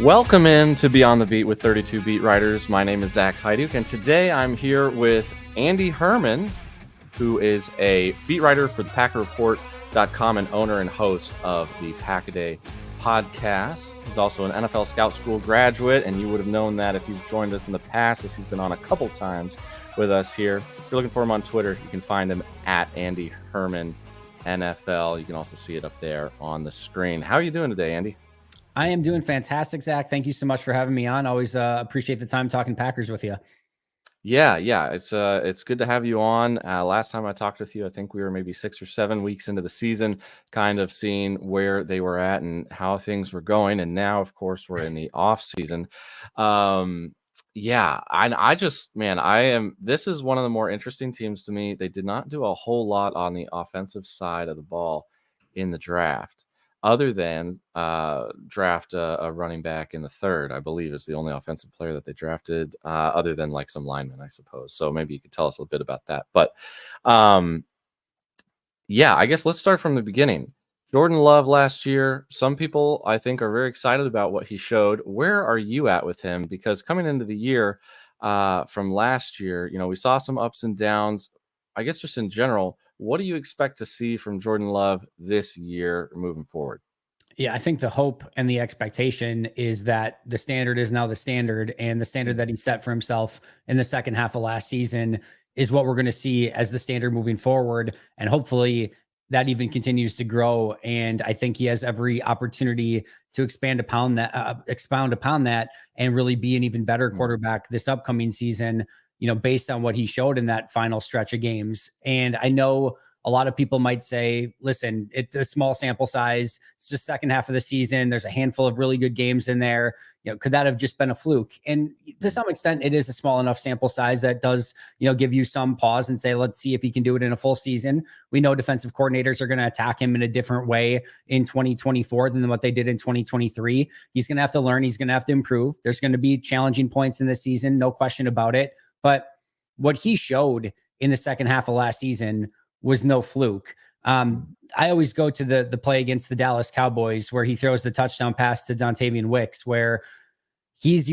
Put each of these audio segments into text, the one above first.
Welcome in to Beyond the Beat with 32 Beat Writers. My name is Zach Hyduk, and today I'm here with Andy Herman, who is a beat writer for the PackerReport.com and owner and host of the Pack-A-Day podcast. He's also an NFL Scout School graduate, and you would have known that if you've joined us in the past, as he's been on a couple times with us here. If you're looking for him on Twitter, you can find him at Andy Herman NFL. You can also see it up there on the screen. How are you doing today, Andy? I am doing fantastic, Zach. Thank you so much for having me on. Always appreciate the time talking Packers with you. Yeah. It's good to have you on. Last time I talked with you, I think we were maybe 6 or 7 weeks into the season, kind of seeing where they were at and how things were going. And now, of course, we're in the off season. This is one of the more interesting teams to me. They did not do a whole lot on the offensive side of the ball in the draft, other than draft a running back in the third. I believe is the only offensive player that they drafted, other than like some linemen, I suppose. So maybe you could tell us a bit about that. But I guess let's start from the beginning. Jordan Love last year, some people I think are very excited about what he showed. Where are you at with him? Because coming into the year from last year, we saw some ups and downs. I guess just in general, what do you expect to see from Jordan Love this year moving forward? Yeah, I think the hope and the expectation is that the standard is now the standard, and the standard that he set for himself in the second half of last season is what we're going to see as the standard moving forward. And hopefully that even continues to grow. And I think he has every opportunity to expound upon that and really be an even better quarterback this upcoming season, based on what he showed in that final stretch of games. And I know a lot of people might say, listen, it's a small sample size. It's just second half of the season. There's a handful of really good games in there. Could that have just been a fluke? And to some extent, it is a small enough sample size that does, give you some pause and say, let's see if he can do it in a full season. We know defensive coordinators are going to attack him in a different way in 2024 than what they did in 2023. He's going to have to learn. He's going to have to improve. There's going to be challenging points in the season. No question about it. But what he showed in the second half of last season was no fluke. I always go to the play against the Dallas Cowboys where he throws the touchdown pass to Dontavian Wicks, where he's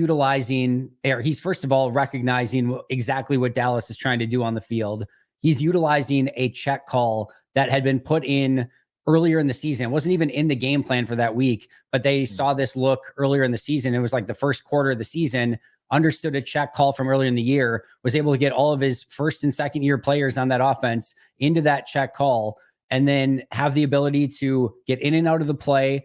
first of all recognizing exactly what Dallas is trying to do on the field. He's utilizing a check call that had been put in earlier in the season. It wasn't even in the game plan for that week, but they saw this look earlier in the season. It was like the first quarter of the season, understood a check call from earlier in the year, was able to get all of his first and second year players on that offense into that check call, and then have the ability to get in and out of the play,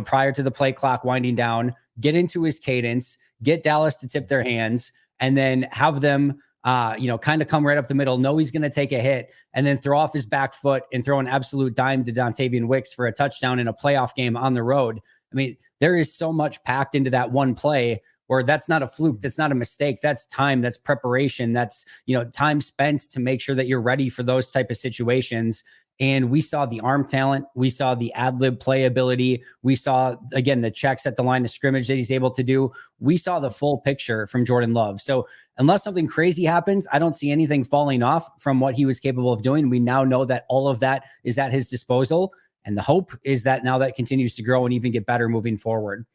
prior to the play clock winding down, get into his cadence, get Dallas to tip their hands, and then have them, kind of come right up the middle, know he's going to take a hit, and then throw off his back foot and throw an absolute dime to Dontavian Wicks for a touchdown in a playoff game on the road. I mean, there is so much packed into that one play, where that's not a fluke. That's not a mistake. That's time. That's preparation. That's, time spent to make sure that you're ready for those type of situations. And we saw the arm talent. We saw the ad-lib playability. We saw, again, the checks at the line of scrimmage that he's able to do. We saw the full picture from Jordan Love. So unless something crazy happens, I don't see anything falling off from what he was capable of doing. We now know that all of that is at his disposal. And the hope is that now that continues to grow and even get better moving forward.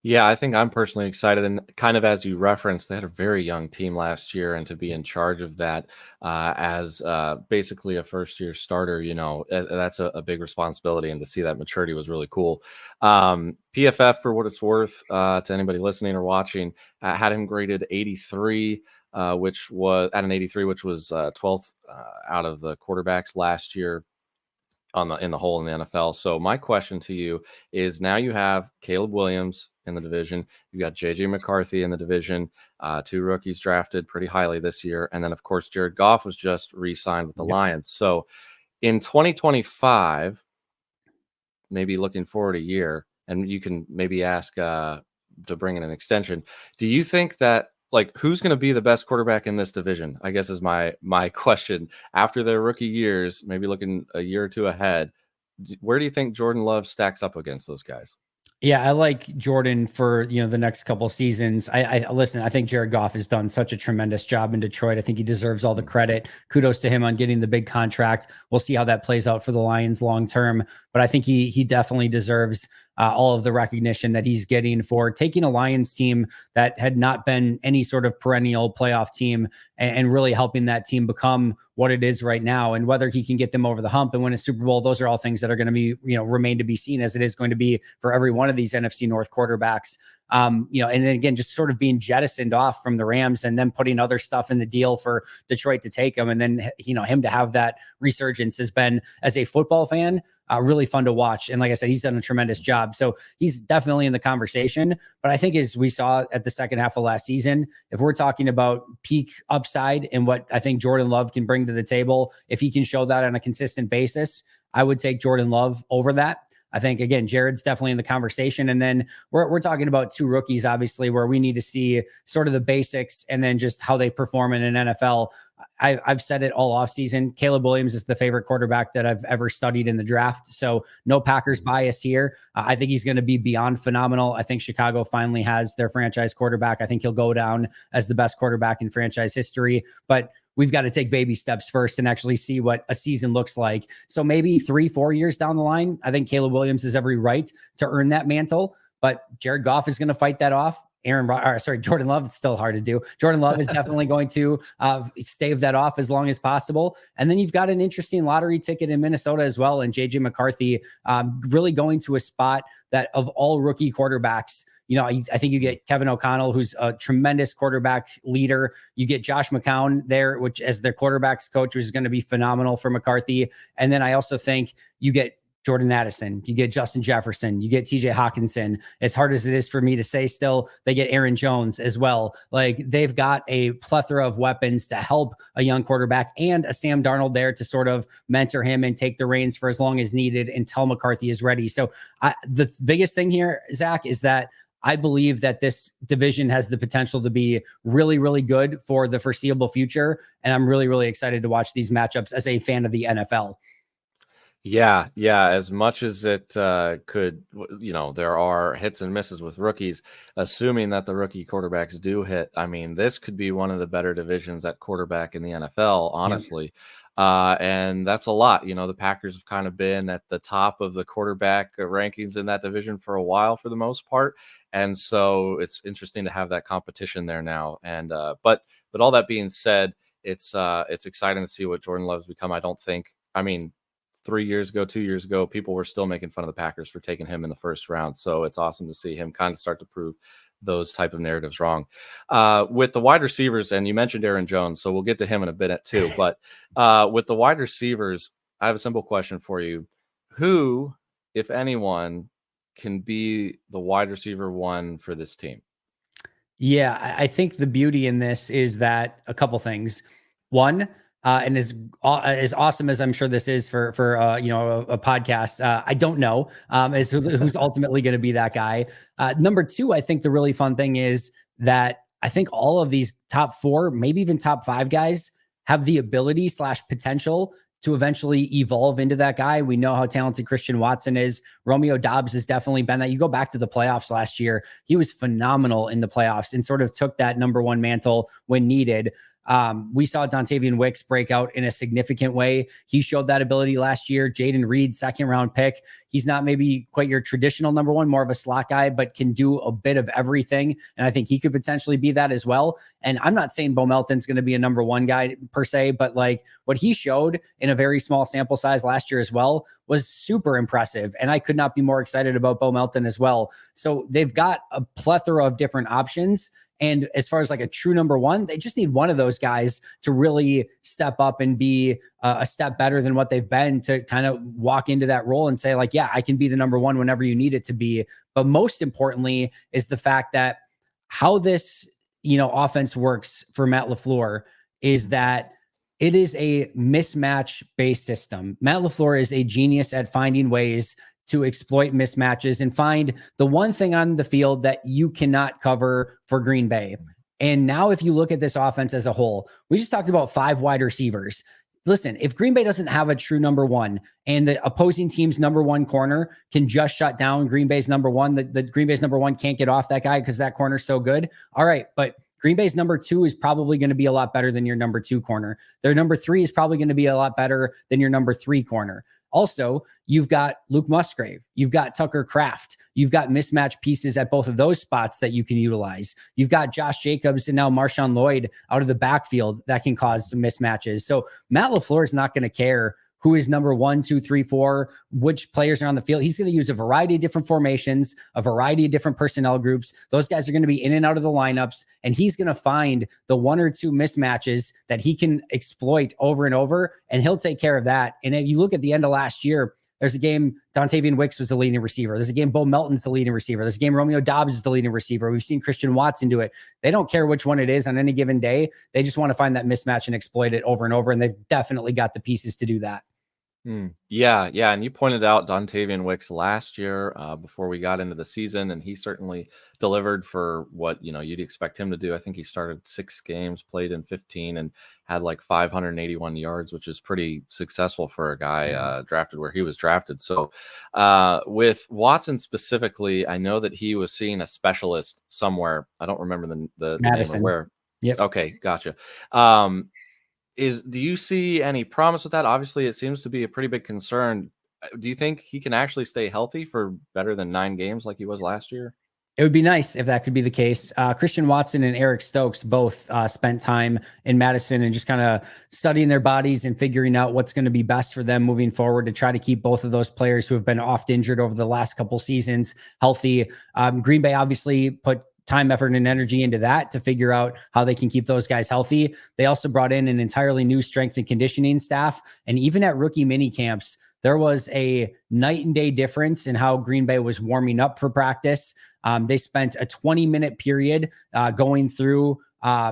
Yeah, I think I'm personally excited. And kind of as you referenced, they had a very young team last year, and to be in charge of that as basically a first-year starter, that's a big responsibility. And to see that maturity was really cool. PFF, for what it's worth, to anybody listening or watching, had him graded 83, which was 12th out of the quarterbacks last year in the whole in the NFL. So my question to you is, now you have Caleb Williams in the division. You got JJ McCarthy in the division, 2 rookies drafted pretty highly this year. And then of course, Jared Goff was just re-signed with the Lions. So in 2025, maybe looking forward a year, and you can maybe ask to bring in an extension. Do you think that, who's going to be the best quarterback in this division, I guess is my question. After their rookie years, maybe looking a year or two ahead, where do you think Jordan Love stacks up against those guys? Yeah, I like Jordan for, the next couple seasons. I listen, I think Jared Goff has done such a tremendous job in Detroit. I think he deserves all the credit. Kudos to him on getting the big contract. We'll see how that plays out for the Lions long term, but I think he definitely deserves all of the recognition that he's getting for taking a Lions team that had not been any sort of perennial playoff team and really helping that team become what it is right now. And whether he can get them over the hump and win a Super Bowl, those are all things that are going to be, remain to be seen, as it is going to be for every one of these NFC North quarterbacks. And then again, just sort of being jettisoned off from the Rams and then putting other stuff in the deal for Detroit to take him. And then, him to have that resurgence has been, as a football fan, really fun to watch. And like I said, he's done a tremendous job. So he's definitely in the conversation. But I think, as we saw at the second half of last season, if we're talking about peak upside and what I think Jordan Love can bring to the table, if he can show that on a consistent basis, I would take Jordan Love over that. I think, again, Jared's definitely in the conversation. And then we're talking about two rookies, obviously, where we need to see sort of the basics and then just how they perform in an NFL. I've said it all offseason. Caleb Williams is the favorite quarterback that I've ever studied in the draft. So no Packers bias here. I think he's going to be beyond phenomenal. I think Chicago finally has their franchise quarterback. I think he'll go down as the best quarterback in franchise history. But we've got to take baby steps first and actually see what a season looks like. So maybe 3-4 years down the line, I think Caleb Williams has every right to earn that mantle. But Jared Goff is going to fight that off. Jordan Love, it's still hard to do. Jordan Love is definitely going to stave that off as long as possible. And then you've got an interesting lottery ticket in Minnesota as well. And JJ McCarthy really going to a spot that, of all rookie quarterbacks, I think you get Kevin O'Connell, who's a tremendous quarterback leader. You get Josh McCown there, which as their quarterbacks coach, which is going to be phenomenal for McCarthy. And then I also think you get Jordan Addison, you get Justin Jefferson, you get TJ Hawkinson. As hard as it is for me to say still, they get Aaron Jones as well. Like, they've got a plethora of weapons to help a young quarterback, and a Sam Darnold there to sort of mentor him and take the reins for as long as needed until McCarthy is ready. So the biggest thing here, Zach, is that I believe that this division has the potential to be really, really good for the foreseeable future. And I'm really, really excited to watch these matchups as a fan of the NFL. Yeah. As much as it could, there are hits and misses with rookies, assuming that the rookie quarterbacks do hit. I mean, this could be one of the better divisions at quarterback in the NFL, honestly. And that's a lot. The Packers have kind of been at the top of the quarterback rankings in that division for a while, for the most part. And so it's interesting to have that competition there now. And but all that being said, it's exciting to see what Jordan Love's become. I mean, 2 years ago, people were still making fun of the Packers for taking him in the first round. So it's awesome to see him kind of start to prove those type of narratives wrong. With the wide receivers, and you mentioned Aaron Jones, so we'll get to him in a bit too. But with the wide receivers, I have a simple question for you. Who, if anyone, can be the wide receiver one for this team? Yeah, I think the beauty in this is that a couple things. One, and as awesome as I'm sure this is for a podcast, I don't know as who's ultimately going to be that guy. Number two, I think the really fun thing is that I think all of these top 4, maybe even top 5 guys have the ability / potential to eventually evolve into that guy. We know how talented Christian Watson is. Romeo Doubs has definitely been that. You go back to the playoffs last year, he was phenomenal in the playoffs and sort of took that number 1 mantle when needed. We saw Dontavian Wicks break out in a significant way. He showed that ability last year. Jayden Reed, 2nd round pick. He's not maybe quite your traditional number 1, more of a slot guy, but can do a bit of everything. And I think he could potentially be that as well. And I'm not saying Bo Melton's going to be a number 1 guy per se, but like what he showed in a very small sample size last year as well was super impressive. And I could not be more excited about Bo Melton as well. So they've got a plethora of different options. And as far as like a true number 1, they just need one of those guys to really step up and be a step better than what they've been, to kind of walk into that role and say like, yeah, I can be the number 1 whenever you need it to be. But most importantly is the fact that how this, offense works for Matt LaFleur is that it is a mismatch based system. Matt LaFleur is a genius at finding ways to exploit mismatches and find the one thing on the field that you cannot cover for Green Bay. And now if you look at this offense as a whole, we just talked about 5 wide receivers. Listen, if Green Bay doesn't have a true number 1 and the opposing team's number 1 corner can just shut down Green Bay's number 1, the Green Bay's number 1 can't get off that guy because that corner's so good. All right, but Green Bay's number 2 is probably going to be a lot better than your number 2 corner. Their number 3 is probably going to be a lot better than your number 3 corner. Also, you've got Luke Musgrave, you've got Tucker Kraft, you've got mismatch pieces at both of those spots that you can utilize. You've got Josh Jacobs and now MarShawn Lloyd out of the backfield that can cause some mismatches. So Matt LaFleur is not going to care who is number 1, 2, 3, 4, which players are on the field. He's going to use a variety of different formations, a variety of different personnel groups. Those guys are going to be in and out of the lineups, and he's going to find the 1 or 2 mismatches that he can exploit over and over, and he'll take care of that. And if you look at the end of last year, there's a game Dontavian Wicks was the leading receiver. There's a game Bo Melton's the leading receiver. There's a game Romeo Dobbs is the leading receiver. We've seen Christian Watson do it. They don't care which one it is on any given day. They just want to find that mismatch and exploit it over and over, and they've definitely got the pieces to do that. Yeah, and you pointed out Dontavian Wicks last year before we got into the season, and he certainly delivered for what you'd expect him to do. I think he started 6 games, played in 15, and had like 581 yards, which is pretty successful for a guy drafted where he was drafted. So with Watson specifically, I know that he was seeing a specialist somewhere. I don't remember the name of where. Yep. Okay, gotcha. Do you see any promise with that? Obviously, it seems to be a pretty big concern. Do you think he can actually stay healthy for better than 9 games like he was last year? It would be nice if that could be the case. Christian Watson and Eric Stokes both spent time in Madison and just kind of studying their bodies and figuring out what's going to be best for them moving forward to try to keep both of those players who have been oft injured over the last couple seasons healthy. Green Bay obviously put time, effort, and energy into that to figure out how they can keep those guys healthy. They also brought in an entirely new strength and conditioning staff. And even at rookie mini camps, there was a night and day difference in how Green Bay was warming up for practice. They spent a 20-minute period going through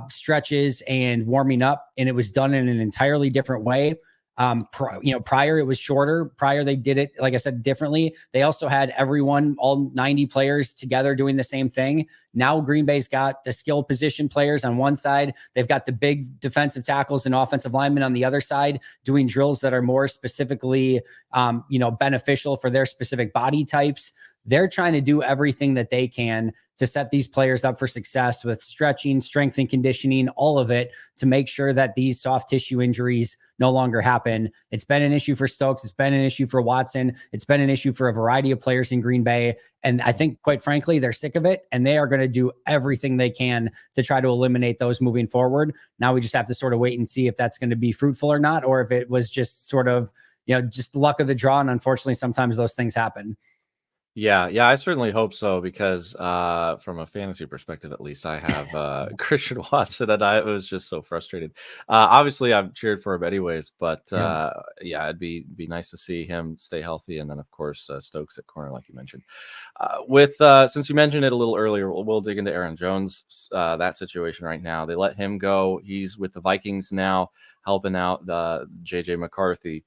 stretches and warming up, and it was done in an entirely different way. Prior it was shorter. Prior they did it, like I said, differently. They also had everyone, all 90 players together doing the same thing. Now Green Bay's got the skill position players on one side. They've got the big defensive tackles and offensive linemen on the other side doing drills that are more specifically, beneficial for their specific body types. They're trying to do everything that they can to set these players up for success with stretching, strength and conditioning, all of it to make sure that these soft tissue injuries no longer happen. It's been an issue for Stokes. It's been an issue for Watson. It's been an issue for a variety of players in Green Bay. And I think, quite frankly, they're sick of it, and they are going to do everything they can to try to eliminate those moving forward. Now we just have to sort of wait and see if that's going to be fruitful or not, or if it was just sort of, just luck of the draw. And unfortunately, sometimes those things happen. Yeah, I certainly hope so, because from a fantasy perspective, at least, I have Christian Watson, and I was just so frustrated. Obviously, I've cheered for him anyways, but it'd be nice to see him stay healthy, and then of course Stokes at corner, like you mentioned. Since you mentioned it a little earlier, we'll dig into Aaron Jones, that situation right now. They let him go. He's with the Vikings now, helping out the JJ McCarthy.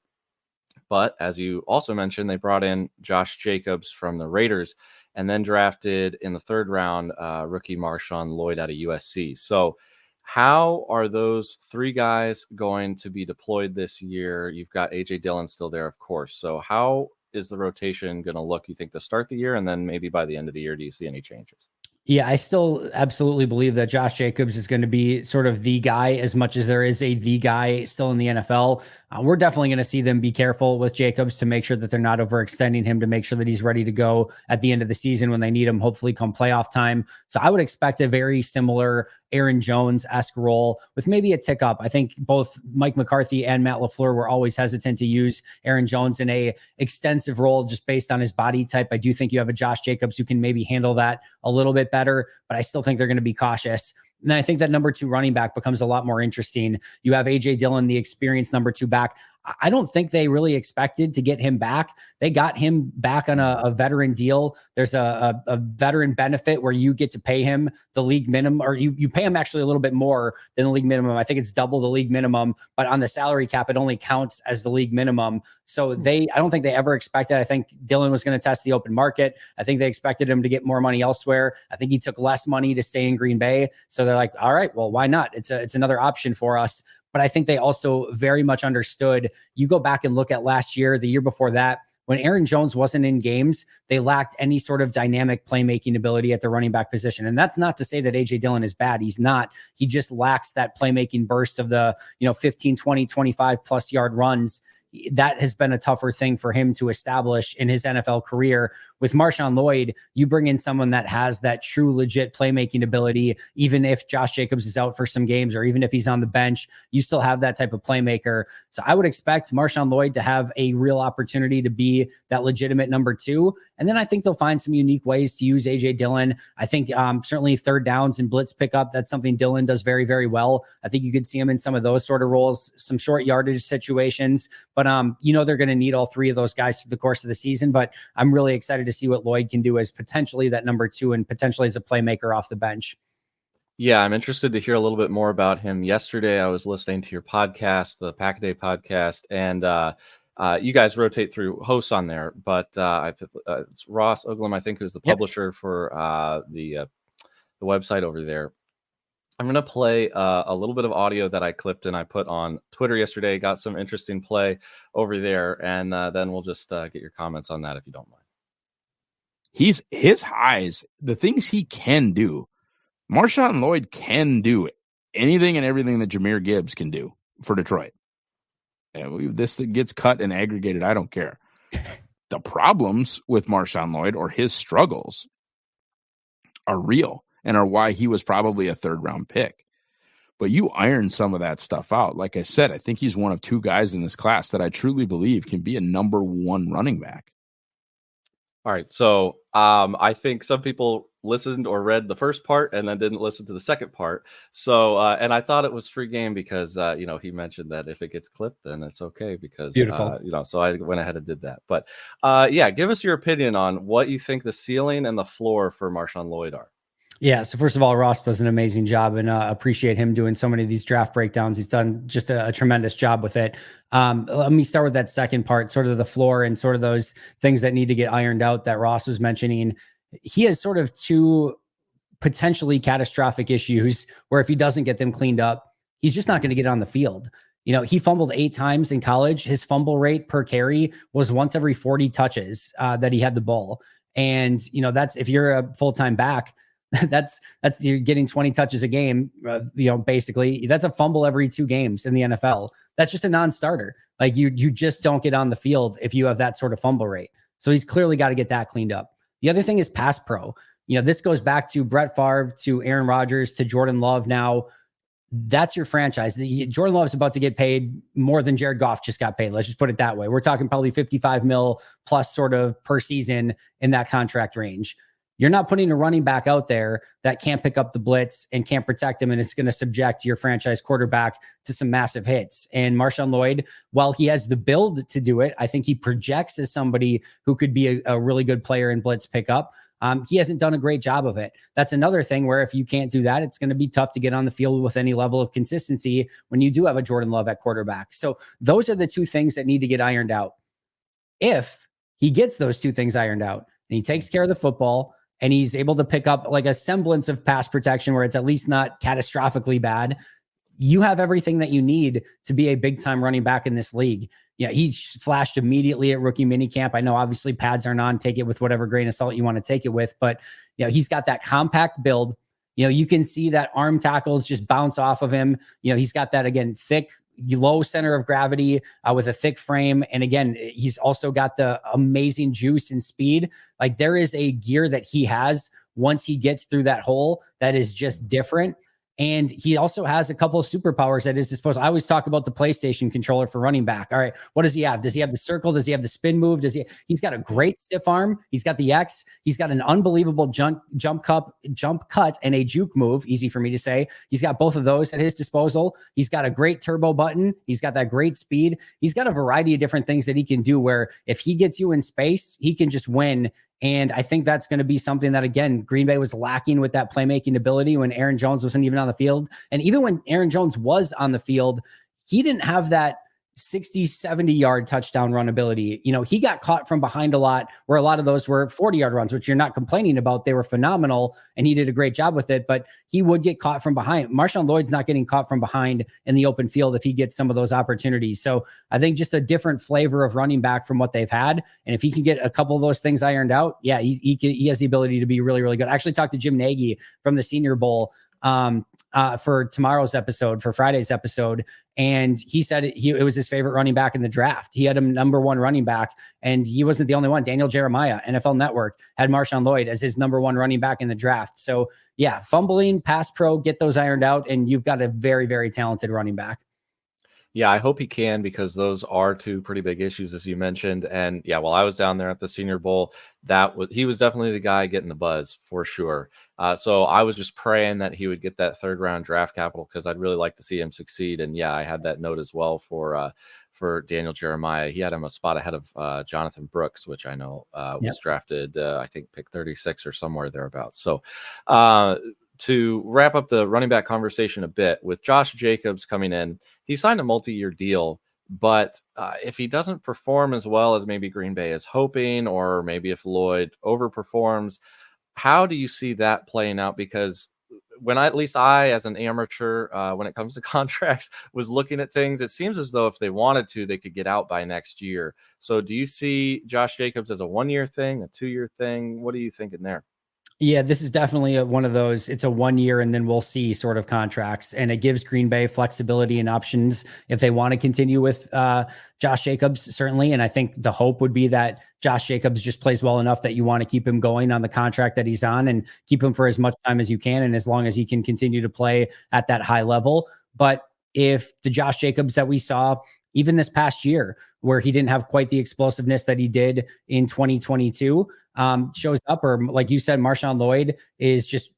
But as you also mentioned, they brought in Josh Jacobs from the Raiders, and then drafted in the 3rd round rookie MarShawn Lloyd out of USC. So how are those 3 guys going to be deployed this year? You've got A.J. Dillon still there, of course. So how is the rotation going to look, you think, to start the year? And then maybe by the end of the year, do you see any changes? Yeah, I still absolutely believe that Josh Jacobs is going to be sort of the guy, as much as there is the guy still in the NFL. We're definitely going to see them be careful with Jacobs to make sure that they're not overextending him, to make sure that he's ready to go at the end of the season when they need him, hopefully come playoff time. So I would expect a very similar Aaron Jones-esque role with maybe a tick up. I think both Mike McCarthy and Matt LaFleur were always hesitant to use Aaron Jones in a extensive role just based on his body type. I do think you have a Josh Jacobs who can maybe handle that a little bit better, but I still think they're going to be cautious. And then I think that number 2 running back becomes a lot more interesting. You have A.J. Dillon, the experienced number 2 back. I don't think they really expected to get him back. They got him back on a veteran deal. There's a veteran benefit where you get to pay him the league minimum, or you pay him actually a little bit more than the league minimum. I think it's double the league minimum, but on the salary cap, it only counts as the league minimum. So I don't think they ever expected. I think Dillon was going to test the open market. I think they expected him to get more money elsewhere. I think he took less money to stay in Green Bay. So they're like, all right, well, why not? It's another option for us. But I think they also very much understood. You go back and look at last year, the year before that, when Aaron Jones wasn't in games, they lacked any sort of dynamic playmaking ability at the running back position. And that's not to say that A.J. Dillon is bad. He's not. He just lacks that playmaking burst of the 15, 20, 25 plus yard runs. that has been a tougher thing for him to establish in his NFL career. With MarShawn Lloyd, you bring in someone that has that true legit playmaking ability. Even if Josh Jacobs is out for some games, or even if he's on the bench, you still have that type of playmaker. So I would expect MarShawn Lloyd to have a real opportunity to be that legitimate number 2. And then I think they'll find some unique ways to use AJ Dillon. I think certainly third downs and blitz pickup, that's something Dillon does very, very well. I think you could see him in some of those sort of roles, some short yardage situations. But they're going to need all 3 of those guys through the course of the season. But I'm really excited to see what Lloyd can do as potentially that number 2 and potentially as a playmaker off the bench. Yeah, I'm interested to hear a little bit more about him. Yesterday, I was listening to your podcast, the Pack-A-Day podcast, and you guys rotate through hosts on there. But it's Ross Oglum, I think, who's the publisher for the website over there. I'm going to play a little bit of audio that I clipped and I put on Twitter yesterday. Got some interesting play over there, and then we'll just get your comments on that if you don't mind. His highs, the things he can do. MarShawn Lloyd can do anything and everything that Jahmyr Gibbs can do for Detroit. And this that gets cut and aggregated, I don't care. The problems with Marshawn Lloyd, or his struggles, are real and are why he was probably a 3rd-round pick. But you iron some of that stuff out. Like I said, I think he's one of 2 guys in this class that I truly believe can be a number 1 running back. All right, so I think some people listened or read the first part and then didn't listen to the second part. So, and I thought it was free game because, he mentioned that if it gets clipped, then it's okay because, so I went ahead and did that. But give us your opinion on what you think the ceiling and the floor for Marshawn Lloyd are. Yeah. So first of all, Ross does an amazing job, and appreciate him doing so many of these draft breakdowns. He's done just a tremendous job with it. Let me start with that second part, sort of the floor and sort of those things that need to get ironed out that Ross was mentioning. He has sort of 2 potentially catastrophic issues where if he doesn't get them cleaned up, he's just not going to get on the field. He fumbled 8 times in college. His fumble rate per carry was once every 40 touches that he had the ball. And, that's, if you're a full-time back, that's you're getting 20 touches a game, basically that's a fumble every 2 games in the NFL. That's just a non-starter. Like you just don't get on the field if you have that sort of fumble rate. So he's clearly got to get that cleaned up. The other thing is pass pro. This goes back to Brett Favre, to Aaron Rodgers, to Jordan Love. Now that's your franchise. Jordan Love is about to get paid more than Jared Goff just got paid. Let's just put it that way. We're talking probably 55 mil plus sort of per season in that contract range. You're not putting a running back out there that can't pick up the blitz and can't protect him, and it's going to subject your franchise quarterback to some massive hits. And Marshawn Lloyd, while he has the build to do it, I think he projects as somebody who could be a really good player in blitz pickup. He hasn't done a great job of it. That's another thing where if you can't do that, it's going to be tough to get on the field with any level of consistency when you do have a Jordan Love at quarterback. So those are the 2 things that need to get ironed out. If he gets those 2 things ironed out and he takes care of the football, and he's able to pick up like a semblance of pass protection where it's at least not catastrophically bad, you have everything that you need to be a big-time running back in this league. He flashed immediately at rookie minicamp. I know obviously pads aren't on, take it with whatever grain of salt you want to take it with, but he's got that compact build. You can see that arm tackles just bounce off of him. He's got that, again, thick, low center of gravity with a thick frame. And again, he's also got the amazing juice and speed. Like there is a gear that he has once he gets through that hole that is just different. And he also has a couple of superpowers at his disposal. I always talk about the PlayStation controller for running back. All right, what does he have? Does he have the circle? Does he have the spin move? He's got a great stiff arm. He's got the X. He's got an unbelievable jump cut, and a juke move. Easy for me to say. He's got both of those at his disposal. He's got a great turbo button. He's got that great speed. He's got a variety of different things that he can do where if he gets you in space, he can just win. And I think that's going to be something that, again, Green Bay was lacking with that playmaking ability when Aaron Jones wasn't even on the field. And even when Aaron Jones was on the field, he didn't have that 60, 70-yard touchdown run ability. He got caught from behind a lot, where a lot of those were 40-yard runs, which you're not complaining about. They were phenomenal, and he did a great job with it, but he would get caught from behind. Marshawn Lloyd's not getting caught from behind in the open field if he gets some of those opportunities. So I think just a different flavor of running back from what they've had. And if he can get a couple of those things ironed out, yeah, he has the ability to be really, really good. I actually talked to Jim Nagy from the Senior Bowl for tomorrow's episode, for Friday's episode, and he said it was his favorite running back in the draft. He had him number one running back, and he wasn't the only one. Daniel Jeremiah, NFL Network, had MarShawn Lloyd as his number one running back in the draft. So yeah, fumbling, pass pro, get those ironed out, and you've got a very, very talented running back. Yeah, I hope he can, because those are two pretty big issues, as you mentioned. And yeah, while I was down there at the Senior Bowl, he was definitely the guy getting the buzz for sure. So I was just praying that he would get that third round draft capital, because I'd really like to see him succeed. And yeah, I had that note as well for Daniel Jeremiah. He had him a spot ahead of Jonathan Brooks, which I know was drafted, I think, pick 36 or somewhere thereabouts. So to wrap up the running back conversation a bit, with Josh Jacobs coming in, he signed a multi-year deal, but if he doesn't perform as well as maybe Green Bay is hoping, or maybe if Lloyd overperforms, how do you see that playing out? Because at least I, as an amateur, when it comes to contracts, was looking at things, it seems as though if they wanted to, they could get out by next year. So do you see Josh Jacobs as a 1-year thing, a 2-year thing? What are you thinking there? Yeah, this is definitely one of those. It's a 1 year and then we'll see sort of contracts, and it gives Green Bay flexibility and options if they want to continue with Josh Jacobs, certainly. And I think the hope would be that Josh Jacobs just plays well enough that you want to keep him going on the contract that he's on, and keep him for as much time as you can, and as long as he can continue to play at that high level. But if the Josh Jacobs that we saw even this past year, where he didn't have quite the explosiveness that he did in 2022, shows up, or like you said, MarShawn Lloyd is just,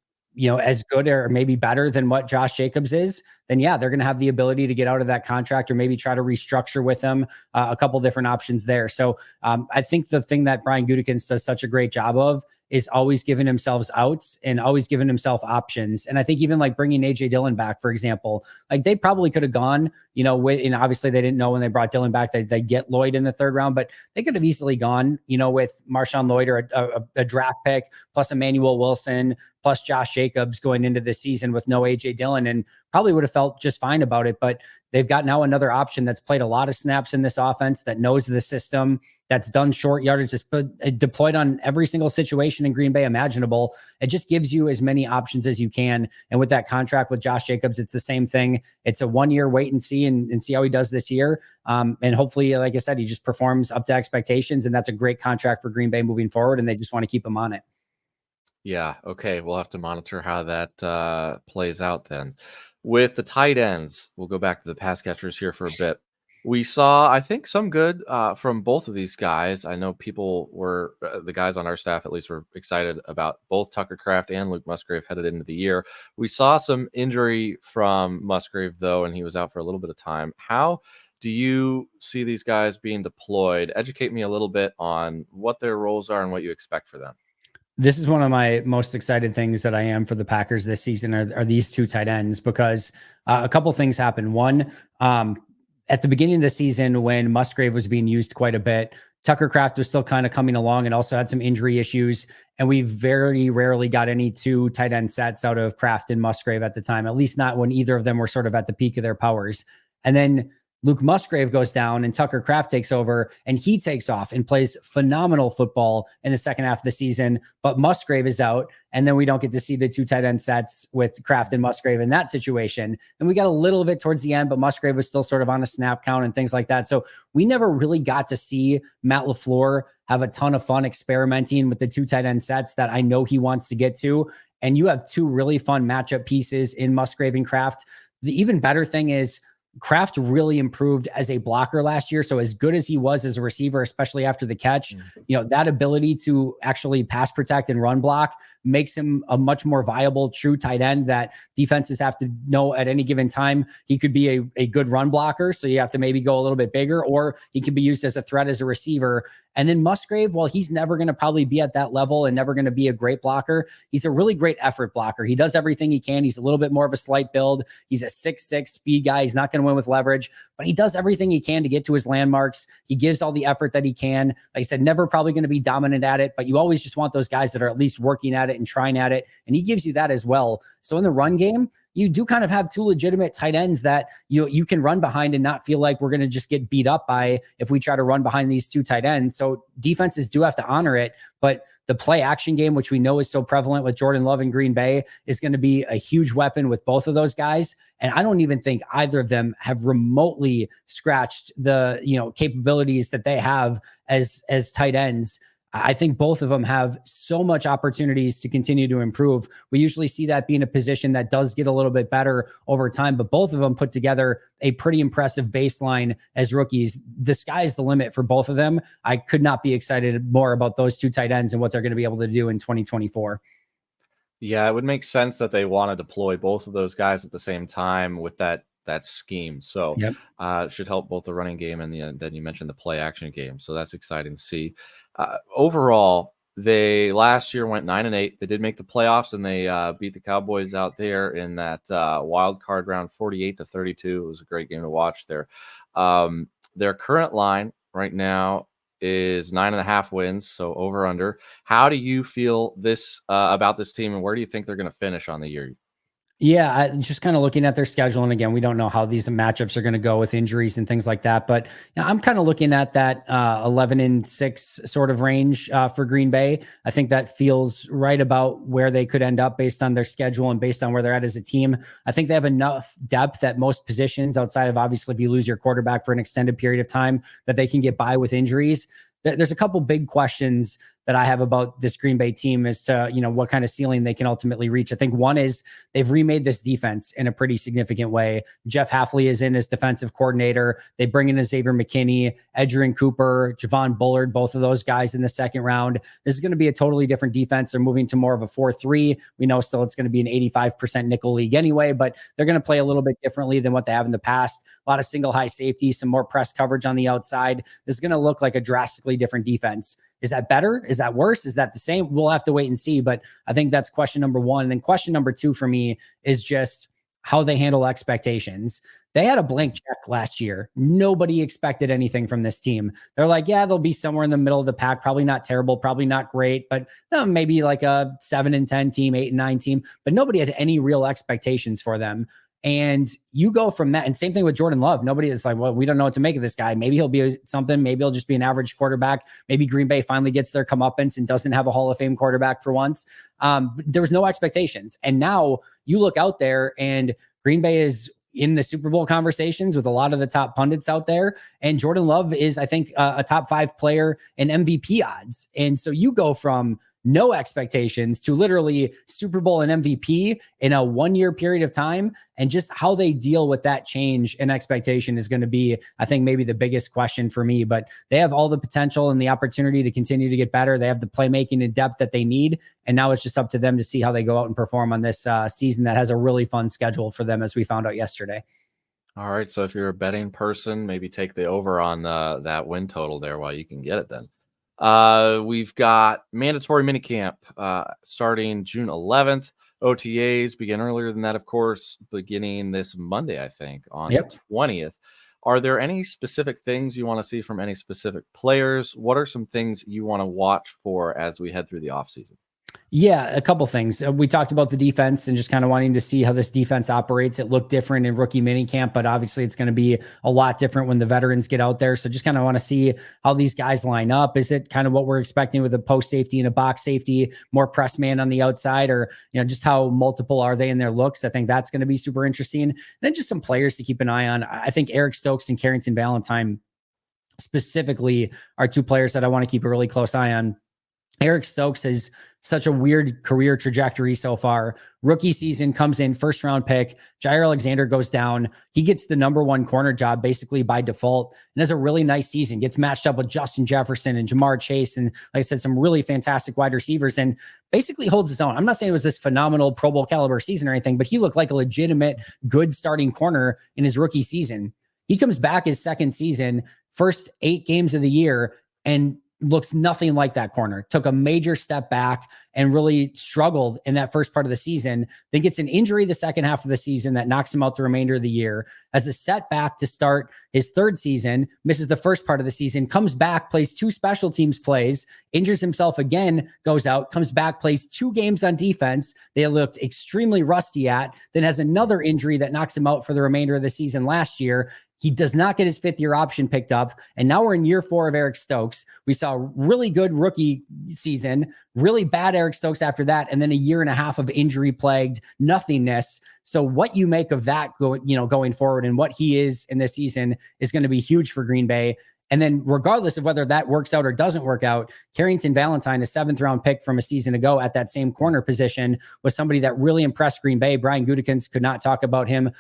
as good or maybe better than what Josh Jacobs is, then yeah, they're going to have the ability to get out of that contract, or maybe try to restructure with him, a couple different options there. So I think the thing that Brian Gutekunst does such a great job of is always giving himself outs and always giving himself options. And I think even like bringing AJ Dillon back, for example, like they probably could have gone, and obviously they didn't know when they brought Dillon back that they'd get Lloyd in the third round, but they could have easily gone, with MarShawn Lloyd, or a draft pick plus Emmanuel Wilson plus Josh Jacobs going into this season with no AJ Dillon, and probably would have felt just fine about it. But they've got now another option that's played a lot of snaps in this offense, that knows the system, that's done short yardage, just deployed on every single situation in Green Bay imaginable. It just gives you as many options as you can. And with that contract with Josh Jacobs, it's the same thing. It's a 1 year wait and see, and see how he does this year. And hopefully, like I said, he just performs up to expectations, and that's a great contract for Green Bay moving forward, and they just want to keep him on it. Yeah. Okay. We'll have to monitor how that plays out then. With the tight ends, we'll go back to the pass catchers here for a bit. We saw, I think, some good from both of these guys. I know people were, the guys on our staff at least, were excited about both Tucker Kraft and Luke Musgrave headed into the year. We saw some injury from Musgrave, though, and he was out for a little bit of time. How do you see these guys being deployed? Educate me a little bit on what their roles are and what you expect for them. This is one of my most excited things that I am for the Packers this season are these two tight ends, because a couple things happened. One, at the beginning of the season, when Musgrave was being used quite a bit, Tucker Kraft was still kind of coming along and also had some injury issues. And we very rarely got any two tight end sets out of Kraft and Musgrave at the time, at least not when either of them were sort of at the peak of their powers. And then Luke Musgrave goes down and Tucker Kraft takes over, and he takes off and plays phenomenal football in the second half of the season. But Musgrave is out, and then we don't get to see the two tight end sets with Kraft and Musgrave in that situation. And we got a little of it towards the end, but Musgrave was still sort of on a snap count and things like that. So we never really got to see Matt LaFleur have a ton of fun experimenting with the two tight end sets that I know he wants to get to. And you have two really fun matchup pieces in Musgrave and Kraft. The even better thing is, Kraft really improved as a blocker last year. So as good as he was as a receiver, especially after the catch, that ability to actually pass protect and run block makes him a much more viable true tight end that defenses have to know at any given time. He could be a good run blocker. So you have to maybe go a little bit bigger, or he could be used as a threat as a receiver. And then Musgrave, while he's never going to probably be at that level and never going to be a great blocker, he's a really great effort blocker. He does everything he can. He's a little bit more of a slight build. He's a 6'6" speed guy. He's not going to win with leverage, but he does everything he can to get to his landmarks. He gives all the effort that he can. Like I said, never probably going to be dominant at it, but you always just want those guys that are at least working at it and trying at it. And he gives you that as well. So in the run game, you do kind of have two legitimate tight ends that you can run behind and not feel like we're going to just get beat up by if we try to run behind these two tight ends. So defenses do have to honor it, but The play action game, which we know is so prevalent with Jordan Love in Green Bay, is going to be a huge weapon with both of those guys. And I don't even think either of them have remotely scratched the, capabilities that they have as tight ends. I think both of them have so much opportunities to continue to improve. We usually see that being a position that does get a little bit better over time, but both of them put together a pretty impressive baseline as rookies. The sky's the limit for both of them. I could not be excited more about those two tight ends and what they're going to be able to do in 2024. Yeah, it would make sense that they want to deploy both of those guys at the same time with that scheme. So Yep. it should help both the running game and then you mentioned the play action game. So that's exciting to see. Overall, they last year went 9-8. They did make the playoffs and they beat the Cowboys out there in that wild card round 48-32. It was a great game to watch there. Their current line right now is 9.5 wins, so over under. How do you feel this about this team, and where do you think they're going to finish on the year? Yeah, just kind of looking at their schedule. And again, we don't know how these matchups are going to go with injuries and things like that. But I'm kind of looking at that 11-6 sort of range for Green Bay. I think that feels right about where they could end up based on their schedule and based on where they're at as a team. I think they have enough depth at most positions outside of obviously if you lose your quarterback for an extended period of time that they can get by with injuries. There's a couple big questions that I have about this Green Bay team as to, what kind of ceiling they can ultimately reach. I think one is they've remade this defense in a pretty significant way. Jeff Hafley is in as defensive coordinator. They bring in a Xavier McKinney, Edgerrin Cooper, Javon Bullard, both of those guys in the second round. This is going to be a totally different defense. They're moving to more of a 4-3. We know still it's going to be an 85% nickel league anyway, but they're going to play a little bit differently than what they have in the past. A lot of single high safety, some more press coverage on the outside. This is going to look like a drastically different defense. Is that better? Is that worse? Is that the same? We'll have to wait and see. But I think that's question number one. And then question number two for me is just how they handle expectations. They had a blank check last year. Nobody expected anything from this team. They're like, yeah, they'll be somewhere in the middle of the pack. Probably not terrible, probably not great, but maybe like a 7-10 team, 8-9 team. But nobody had any real expectations for them. And you go from that. And same thing with Jordan Love. Nobody is like, well, we don't know what to make of this guy. Maybe he'll be something. Maybe he'll just be an average quarterback. Maybe Green Bay finally gets their comeuppance and doesn't have a Hall of Fame quarterback for once. There was no expectations. And now you look out there and Green Bay is in the Super Bowl conversations with a lot of the top pundits out there. And Jordan Love is, I think, a top 5 player in MVP odds. And so you go from no expectations to literally Super Bowl and MVP in a 1-year period of time. And just how they deal with that change in expectation is going to be, I think, maybe the biggest question for me. But they have all the potential and the opportunity to continue to get better. They have the playmaking and depth that they need. And now it's just up to them to see how they go out and perform on this season that has a really fun schedule for them, as we found out yesterday. All right. So if you're a betting person, maybe take the over on that win total there while you can get it then. We've got mandatory minicamp starting June 11th. OTAs begin earlier than that, of course, beginning this Monday, I think, on the 20th. Are there any specific things you want to see from any specific players? What are some things you want to watch for as we head through the offseason? Yeah, a couple things. We talked about the defense and just kind of wanting to see how this defense operates. It looked different in rookie minicamp, but obviously it's going to be a lot different when the veterans get out there. So just kind of want to see how these guys line up. Is it kind of what we're expecting with a post safety and a box safety, more press man on the outside, or just how multiple are they in their looks? I think that's going to be super interesting. Then just some players to keep an eye on. I think Eric Stokes and Carrington Valentine specifically are two players that I want to keep a really close eye on. Eric Stokes has such a weird career trajectory so far. Rookie season comes in, first round pick. Jair Alexander goes down. He gets the number 1 corner job basically by default and has a really nice season. Gets matched up with Justin Jefferson and Jamar Chase. And like I said, some really fantastic wide receivers and basically holds his own. I'm not saying it was this phenomenal Pro Bowl caliber season or anything, but he looked like a legitimate good starting corner in his rookie season. He comes back his second season, first 8 games of the year, and looks nothing like that corner. Took a major step back and really struggled in that first part of the season. Then gets an injury the second half of the season that knocks him out the remainder of the year. Has a setback to start his third season, misses the first part of the season, comes back, plays 2 special teams plays, injures himself again, goes out, comes back, plays 2 games on defense they looked extremely rusty at, then has another injury that knocks him out for the remainder of the season last year. He does not get his 5th-year option picked up. And now we're in year 4 of Eric Stokes. We saw a really good rookie season, really bad Eric Stokes after that, and then a year and a half of injury-plagued nothingness. So what you make of that going forward and what he is in this season is going to be huge for Green Bay. And then regardless of whether that works out or doesn't work out, Carrington Valentine, a 7th-round pick from a season ago at that same corner position, was somebody that really impressed Green Bay. Brian Gutekunst could not talk about him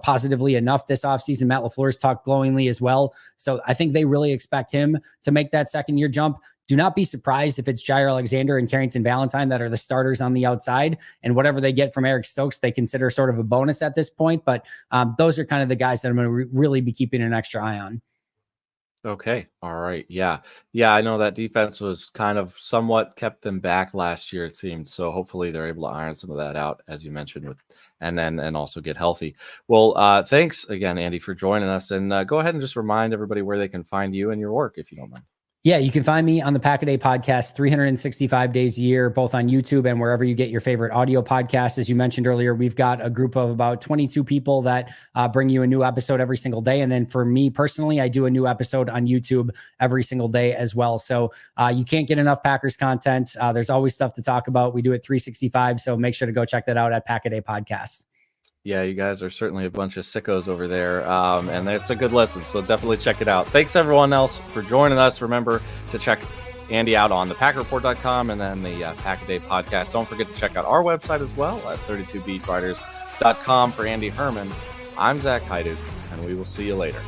positively enough this offseason. Matt LaFleur's talked glowingly as well. So I think they really expect him to make that second-year jump. Do not be surprised if it's Jair Alexander and Carrington Valentine that are the starters on the outside, and whatever they get from Eric Stokes, they consider sort of a bonus at this point. But those are kind of the guys that I'm going to really be keeping an extra eye on. Okay. All right. Yeah. I know that defense was kind of somewhat kept them back last year, it seemed. So hopefully they're able to iron some of that out, as you mentioned, and also get healthy. Well, thanks again, Andy, for joining us. And go ahead and just remind everybody where they can find you and your work, if you don't mind. Yeah, you can find me on the Pack-A-Day podcast 365 days a year, both on YouTube and wherever you get your favorite audio podcasts. As you mentioned earlier, we've got a group of about 22 people that bring you a new episode every single day. And then for me personally, I do a new episode on YouTube every single day as well. So you can't get enough Packers content. There's always stuff to talk about. We do it 365. So make sure to go check that out at Pack-A-Day Podcasts. Yeah, you guys are certainly a bunch of sickos over there, and it's a good listen, so definitely check it out. Thanks, everyone else, for joining us. Remember to check Andy out on thepackreport.com and then the Pack-A-Day podcast. Don't forget to check out our website as well at 32beatwriters.com. For Andy Herman, I'm Zach Haiduk, and we will see you later.